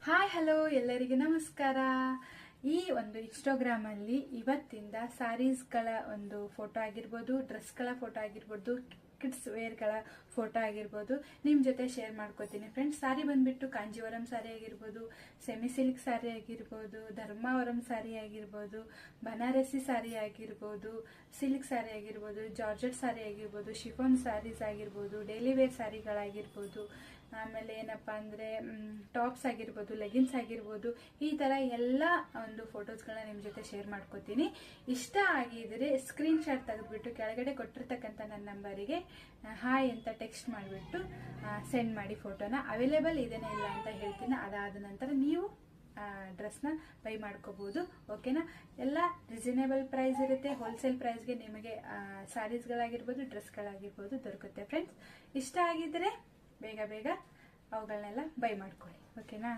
Hi hello ಎಲ್ಲರಿಗೂ ನಮಸ್ಕಾರ. ಈ ಒಂದು ಇನ್ಸ್ಟಾಗ್ರಾಮ್ ಅಲ್ಲಿ ಇವತ್ತಿಂದ ಸ್ಯಾರೀಸ್ಗಳ ಒಂದು ಫೋಟೋ ಆಗಿರ್ಬೋದು, ಡ್ರೆಸ್ಗಳ ಫೋಟೋ ಆಗಿರ್ಬೋದು, ಕಿಡ್ಸ್ ವೇರ್ಗಳ ಫೋಟೋ ಆಗಿರ್ಬೋದು ನಿಮ್ ಜೊತೆ ಶೇರ್ ಮಾಡ್ಕೋತೀನಿ ಫ್ರೆಂಡ್ಸ್. ಸಾರಿ ಬಂದ್ಬಿಟ್ಟು ಕಾಂಜೀವರಂ ಸಾರಿ ಆಗಿರ್ಬೋದು, ಸೆಮಿ ಸಿಲ್ಕ್ ಸಾರಿ ಆಗಿರ್ಬೋದು, ಧರ್ಮಾವರಂ ಸಾರಿ ಆಗಿರ್ಬೋದು, ಬನಾರಸಿ ಸಾರಿ ಆಗಿರ್ಬೋದು, ಸಿಲ್ಕ್ ಸಾರಿ ಆಗಿರ್ಬೋದು, ಜಾರ್ಜೆಟ್ ಸಾರಿ ಆಗಿರ್ಬೋದು, ಶಿಫಾನ್ ಸಾರೀಸ್ ಆಗಿರ್ಬೋದು, ಡೈಲಿ ವೇರ್ ಸಾರಿಗಳಾಗಿರ್ಬೋದು, ಆಮೇಲೆ ಏನಪ್ಪಾ ಅಂದ್ರೆ ಟಾಪ್ಸ್ ಆಗಿರ್ಬೋದು, ಲೆಗಿನ್ಸ್ ಆಗಿರ್ಬೋದು, ಈ ತರ ಎಲ್ಲ ಒಂದು ಫೋಟೋಸ್ಗಳನ್ನ ನಿಮ್ ಜೊತೆ ಶೇರ್ ಮಾಡ್ಕೋತೀನಿ. ಇಷ್ಟ ಆಗಿದ್ರೆ ಸ್ಕ್ರೀನ್ ಶಾಟ್ ತೆಗೆದ್ಬಿಟ್ಟು ಕೆಳಗಡೆ ಕೊಟ್ಟಿರ್ತಕ್ಕಂಥ ನನ್ನ ನಂಬರಿಗೆ ಹಾಯ್ ಅಂತ ಟೆಕ್ಸ್ಟ್ ಮಾಡಿಬಿಟ್ಟು ಸೆಂಡ್ ಮಾಡಿ ಫೋಟೋನ. ಅವೈಲೇಬಲ್ ಇದೇನೇ ಇಲ್ಲ ಅಂತ ಹೇಳ್ತೀನಿ. ಅದಾದ ನಂತರ ನೀವು ಡ್ರೆಸ್ನ ಬೈ ಮಾಡ್ಕೋಬಹುದು. ಓಕೆನಾ? ಎಲ್ಲ ರೀಸನೇಬಲ್ ಪ್ರೈಸ್ ಇರುತ್ತೆ. ಹೋಲ್ಸೇಲ್ ಪ್ರೈಸ್ಗೆ ನಿಮಗೆ ಸ್ಯಾರೀಸ್ಗಳಾಗಿರ್ಬೋದು, ಡ್ರೆಸ್ಗಳಾಗಿರ್ಬೋದು ದೊರಕುತ್ತೆ ಫ್ರೆಂಡ್ಸ್. ಇಷ್ಟ ಆಗಿದ್ರೆ ಬೇಗ ಬೇಗ ಅವುಗಳನ್ನೆಲ್ಲ ಬೈ ಮಾಡ್ಕೊಳ್ಳಿ. ಓಕೆನಾ?